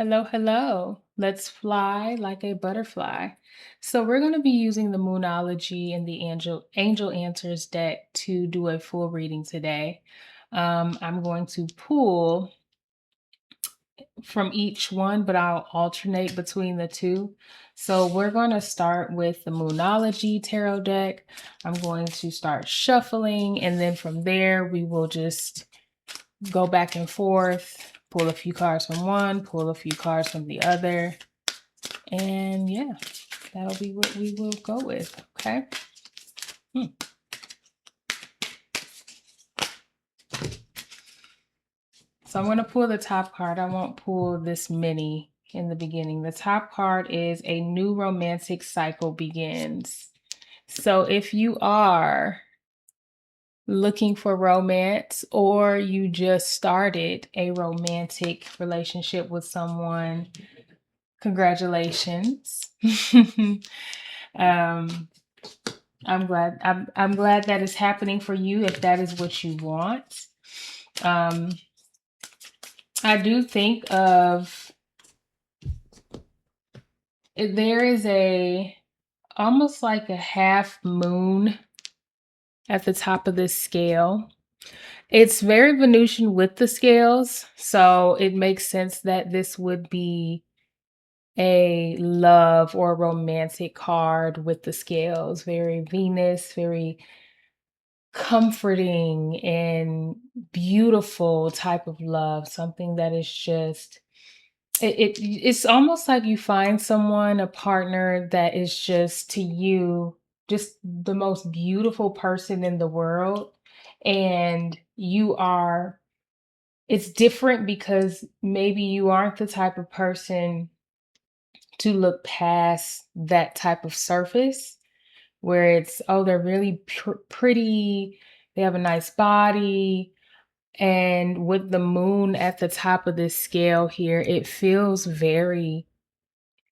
Hello, hello. Let's fly like a butterfly. So we're going to be using the Moonology and the Angel Answers deck to do a full reading today. I'm going to pull from each one, but I'll alternate between the two. So we're going to start with the Moonology tarot deck. I'm going to start shuffling, and then from there we will just go back and forth, pull a few cards from one, pull a few cards from the other. And yeah, that'll be what we will go with. Okay. So I'm going to pull the top card. I won't pull this many in the beginning. The top card is a new romantic cycle begins. So if you are looking for romance or you just started a romantic relationship with someone, congratulations. um, I'm glad that is happening for you if that is what you want. I do think of there is almost like a half moon at the top of this scale. It's very Venusian with the scales, so it makes sense that this would be a love or romantic card with the scales. Very Venus, very comforting and beautiful type of love, something that is just it's almost like you find someone, a partner that is just to you just the most beautiful person in the world, and it's different because maybe you aren't the type of person to look past that type of surface where it's, oh, they're really pretty, they have a nice body. And with the moon at the top of this scale here, it feels very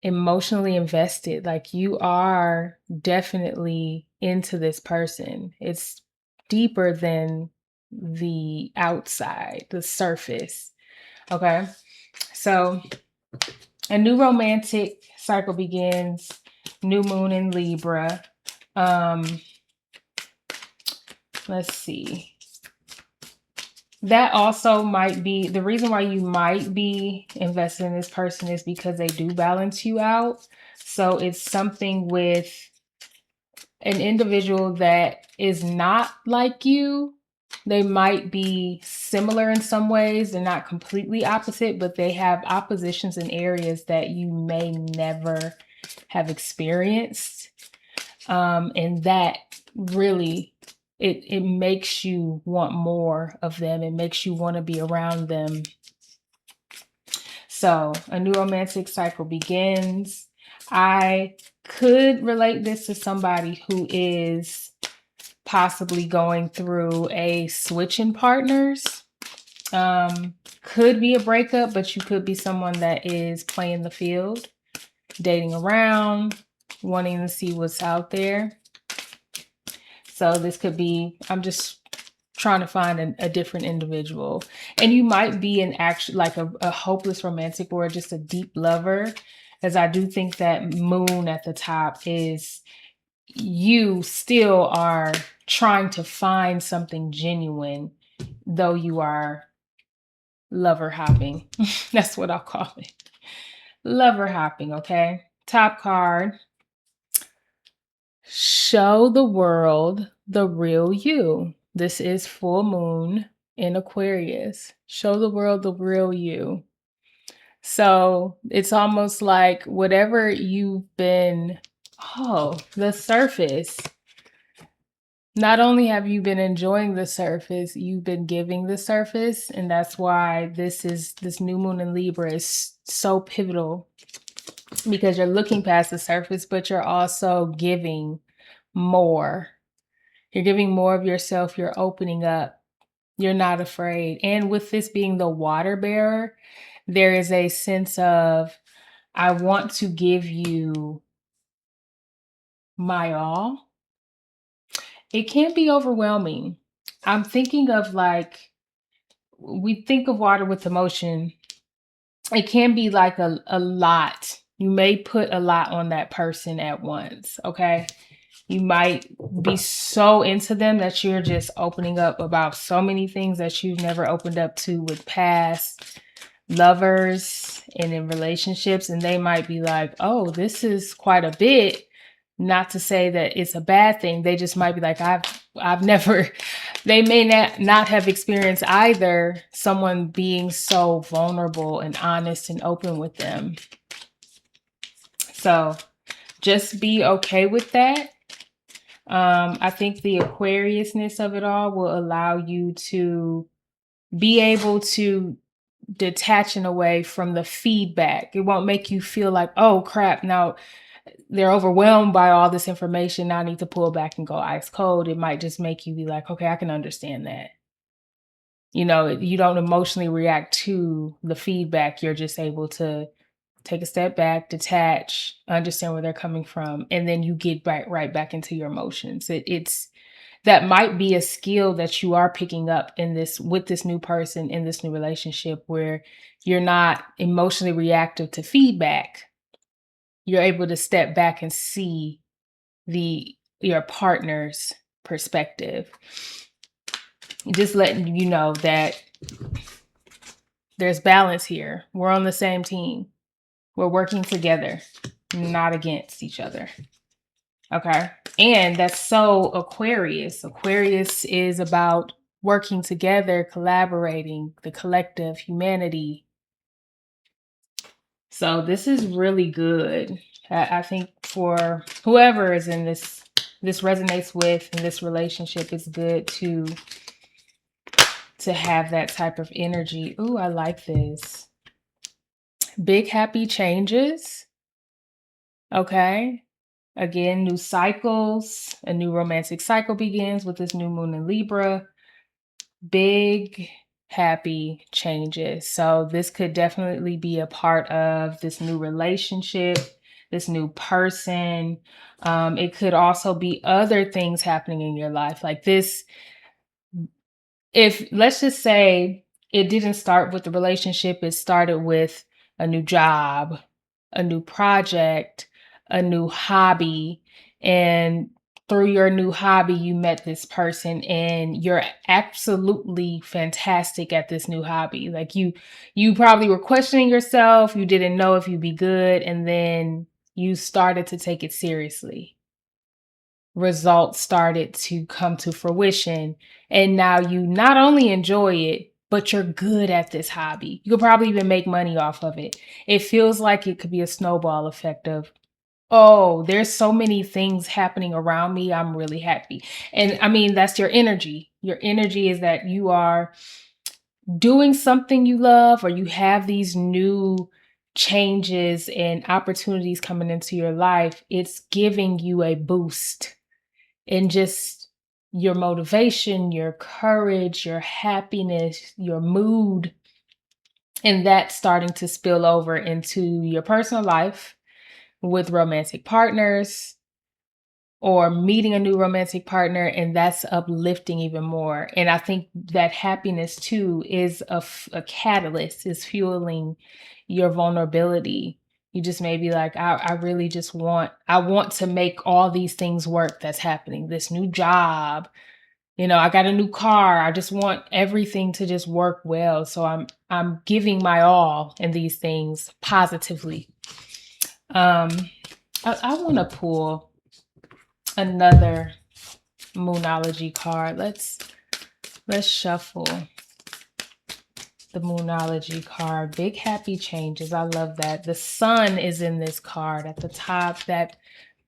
emotionally invested. Like you are definitely into this person. It's deeper than the outside, the surface. Okay. So a new romantic cycle begins, new moon in Libra. Let's see. That also might be the reason why you might be invested in this person is because they do balance you out. So it's something with an individual that is not like you. They might be similar in some ways. They're not completely opposite, but they have oppositions in areas that you may never have experienced. And that really, it makes you want more of them. It makes you want to be around them. So a new romantic cycle begins. I could relate this to somebody who is possibly going through a switch in partners. Could be a breakup, but you could be someone that is playing the field, dating around, wanting to see what's out there. So this could be, I'm just trying to find a different individual. And you might be like a hopeless romantic or just a deep lover, as I do think that moon at the top is you still are trying to find something genuine, though you are lover hopping. That's what I'll call it. Lover hopping, okay? Top card. Show the world the real you. This is full moon in Aquarius. Show the world the real you. So it's almost like whatever you've been, the surface. Not only have you been enjoying the surface, you've been giving the surface. And that's why this new moon in Libra is so pivotal, because you're looking past the surface, but you're also giving more. You're giving more of yourself. You're opening up. You're not afraid. And with this being the water bearer, there is a sense of, I want to give you my all. It can be overwhelming. I'm thinking of, like, we think of water with emotion, it can be like a lot. You may put a lot on that person at once, okay? You might be so into them that you're just opening up about so many things that you've never opened up to with past lovers and in relationships. And they might be like, oh, this is quite a bit. Not to say that it's a bad thing. They just might be like, I've never, they may not have experienced either someone being so vulnerable and honest and open with them. So just be okay with that. I think the Aquariusness of it all will allow you to be able to detach in a way from the feedback. It won't make you feel like, oh crap, now they're overwhelmed by all this information. Now I need to pull back and go ice cold. It might just make you be like, okay, I can understand that. You know, you don't emotionally react to the feedback. You're just able to take a step back, detach, understand where they're coming from, and then you get right back into your emotions. It's that might be a skill that you are picking up in this with this new person in this new relationship, where you're not emotionally reactive to feedback. You're able to step back and see your partner's perspective. Just letting you know that there's balance here. We're on the same team. We're working together, not against each other. Okay. And that's so Aquarius. Aquarius is about working together, collaborating, the collective, humanity. So this is really good. I think for whoever is in this resonates with in this relationship, it's good to have that type of energy. Ooh, I like this. Big happy changes. Okay. Again, new cycles, a new romantic cycle begins with this new moon in Libra. Big happy changes. So this could definitely be a part of this new relationship, this new person. It could also be other things happening in your life like this. If let's just say it didn't start with the relationship, it started with a new job, a new project, a new hobby, and through your new hobby, you met this person and you're absolutely fantastic at this new hobby. Like you probably were questioning yourself, you didn't know if you'd be good, and then you started to take it seriously. Results started to come to fruition, and now you not only enjoy it, but you're good at this hobby. You could probably even make money off of it. It feels like it could be a snowball effect of, oh, there's so many things happening around me. I'm really happy. And I mean, that's your energy. Your energy is that you are doing something you love, or you have these new changes and opportunities coming into your life. It's giving you a boost in just your motivation, your courage, your happiness, your mood. And that's starting to spill over into your personal life with romantic partners or meeting a new romantic partner, and that's uplifting even more. And I think that happiness too is a catalyst, is fueling your vulnerability. You just may be like, I really just want to make all these things work that's happening. This new job, I got a new car. I just want everything to just work well. So I'm giving my all in these things positively. I want to pull another Moonology card. Let's shuffle the Moonology card. Big happy changes. I love that. The sun is in this card at the top. That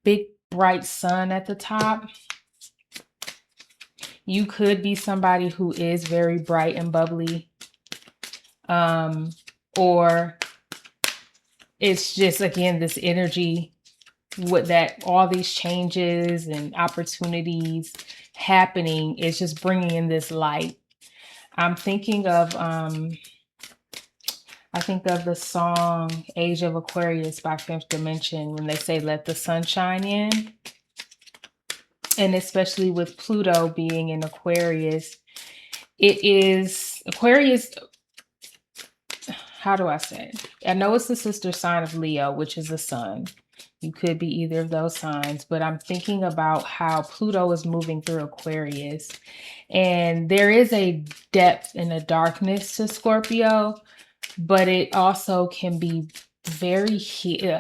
big bright sun at the top. You could be somebody who is very bright and bubbly. Or it's just, again, this energy with that all these changes and opportunities happening is just bringing in this light. I'm thinking of the song Age of Aquarius by Fifth Dimension, when they say let the sun shine in. And especially with Pluto being in Aquarius, it is Aquarius. how do I say? I know it's the sister sign of Leo, which is the sun. You could be either of those signs, but I'm thinking about how Pluto is moving through Aquarius. And there is a depth and a darkness to Scorpio, but it also can be very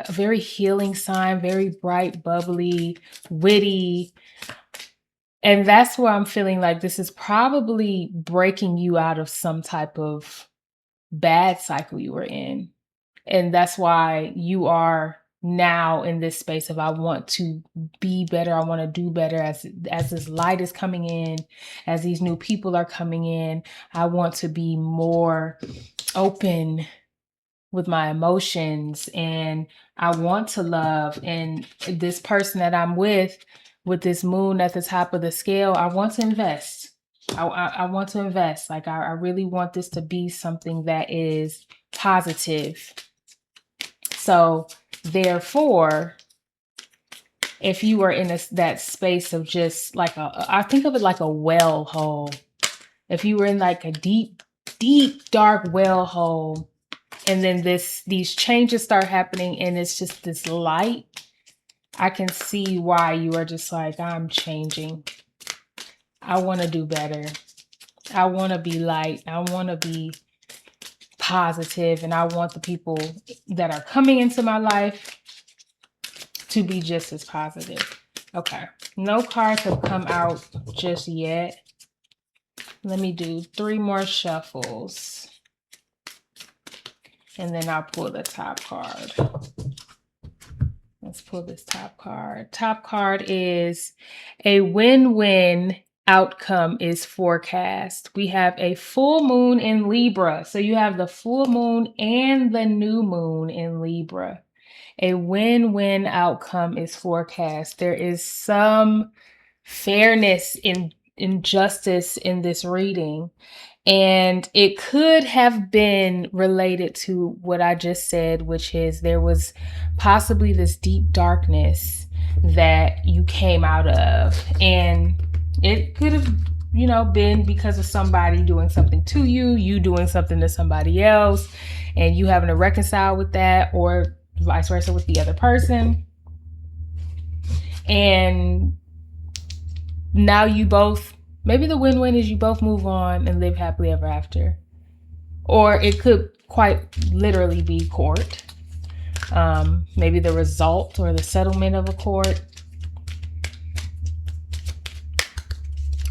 very healing sign, very bright, bubbly, witty. And that's where I'm feeling like this is probably breaking you out of some type of bad cycle you were in. And that's why you are now in this space of I want to be better, I want to do better as this light is coming in, as these new people are coming in. I want to be more open with my emotions, and I want to love. And this person that I'm with this moon at the top of the scale, I want to invest. I want to invest. Like I really want this to be something that is positive. So therefore, if you are in that space of just like I think of it like a well hole. If you were in like a deep, deep, dark well hole, and then these changes start happening and it's just this light, I can see why you are just like, I'm changing. I want to do better. I want to be light. I want to be positive, and I want the people that are coming into my life to be just as positive. Okay. No cards have come out just yet. Let me do 3 more shuffles. And then I'll pull the top card. Let's pull this top card. Top card is a win-win outcome is forecast. We have a full moon in Libra. So you have the full moon and the new moon in Libra. A win-win outcome is forecast. There is some fairness in justice in this reading. And it could have been related to what I just said, which is there was possibly this deep darkness that you came out of. And it could have, been because of somebody doing something to you, you doing something to somebody else, and you having to reconcile with that, or vice versa with the other person. And now you both, maybe the win-win is you both move on and live happily ever after. Or it could quite literally be court. Maybe the result or the settlement of a court.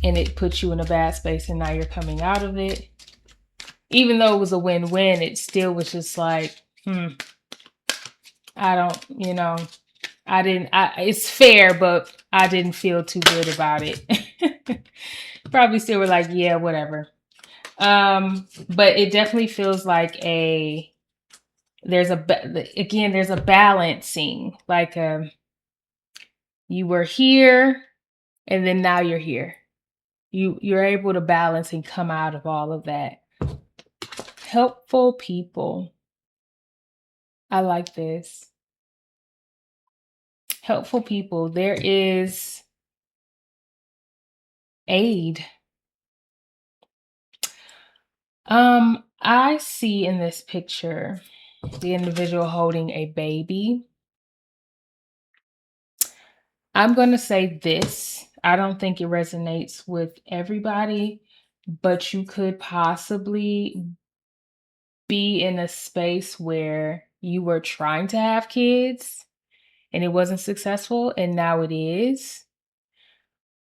And it puts you in a bad space and now you're coming out of it. Even though it was a win-win, it still was just like, I don't, it's fair, but I didn't feel too good about it. Probably still were like, yeah, whatever. But it definitely feels like there's a balancing, like, you were here and then now you're here. You're able to balance and come out of all of that. Helpful people. I like this. Helpful people. There is aid. I see in this picture the individual holding a baby. I'm going to say this. I don't think it resonates with everybody, but you could possibly be in a space where you were trying to have kids and it wasn't successful, and now it is.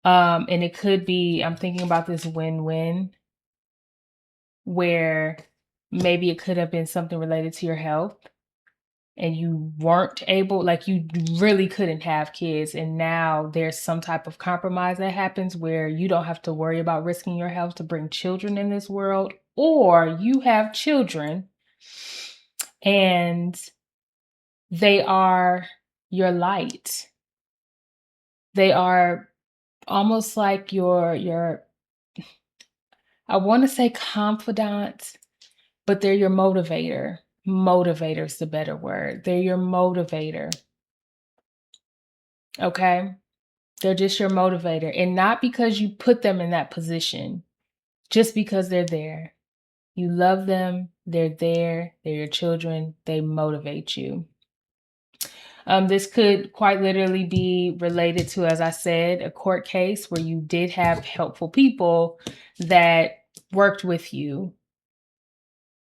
And it could be, I'm thinking about this win-win, where maybe it could have been something related to your health and you weren't able, like you really couldn't have kids. And now there's some type of compromise that happens where you don't have to worry about risking your health to bring children in this world, or you have children and they are your light. They are almost like your I want to say confidant, but they're your motivator. Motivator is the better word. They're your motivator. Okay? They're just your motivator. And not because you put them in that position, just because they're there. You love them. They're there. They're your children. They motivate you. This could quite literally be related to, as I said, a court case where you did have helpful people that worked with you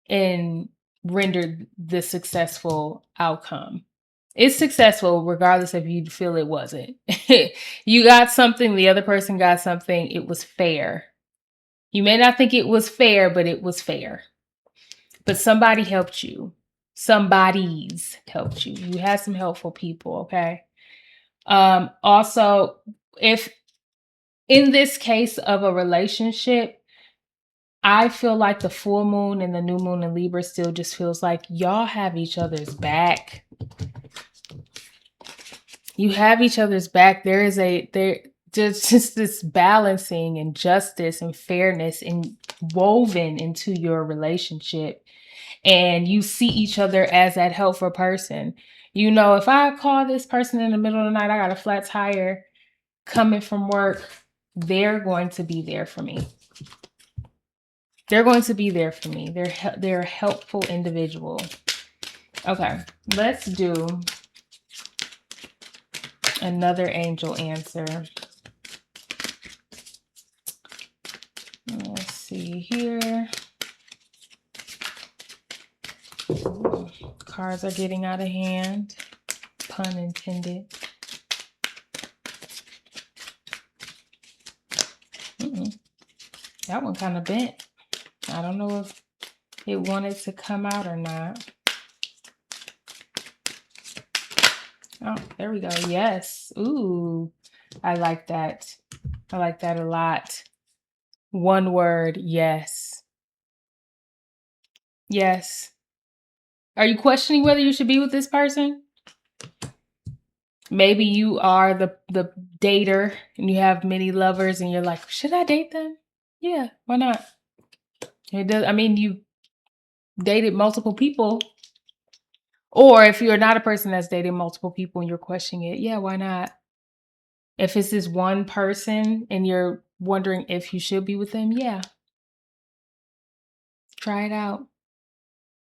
and rendered the successful outcome. It's successful regardless if you feel it wasn't. You got something, the other person got something, it was fair. You may not think it was fair, but it was fair. But somebody helped you. Somebody's helped you. You had some helpful people, okay? Also, if in this case of a relationship, I feel like the full moon and the new moon in Libra still just feels like y'all have each other's back. You have each other's back. There just this balancing and justice and fairness and woven into your relationship. And you see each other as that helpful person. You know, if I call this person in the middle of the night, I got a flat tire coming from work, they're going to be there for me. They're going to be there for me. They're a helpful individual. Okay, let's do another angel answer. Let's see here. Cards are getting out of hand. Pun intended. That one kind of bent. I don't know if it wanted to come out or not. Oh, there we go. Yes. Ooh, I like that. I like that a lot. One word, yes. Yes. Are you questioning whether you should be with this person? Maybe you are the dater and you have many lovers and you're like, should I date them? Yeah, why not? It does. I mean, you dated multiple people. Or if you're not a person that's dated multiple people and you're questioning it, yeah, why not? If it's this one person and you're wondering if you should be with them, yeah. Try it out.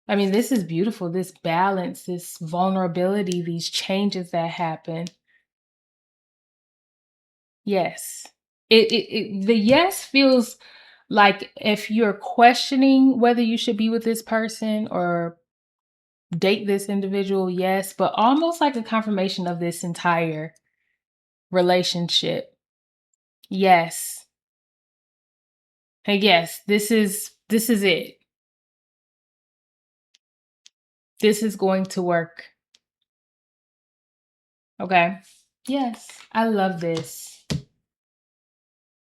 I mean, this is beautiful. This balance, this vulnerability, these changes that happen. Yes. The yes feels like if you're questioning whether you should be with this person or date this individual, yes, but almost like a confirmation of this entire relationship. Yes. And yes, this is it. This is going to work. Okay. Yes. I love this.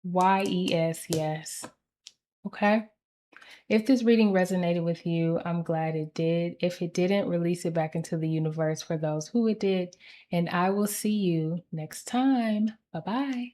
YES, yes. Okay. If this reading resonated with you, I'm glad it did. If it didn't, release it back into the universe for those who it did. And I will see you next time. Bye-bye.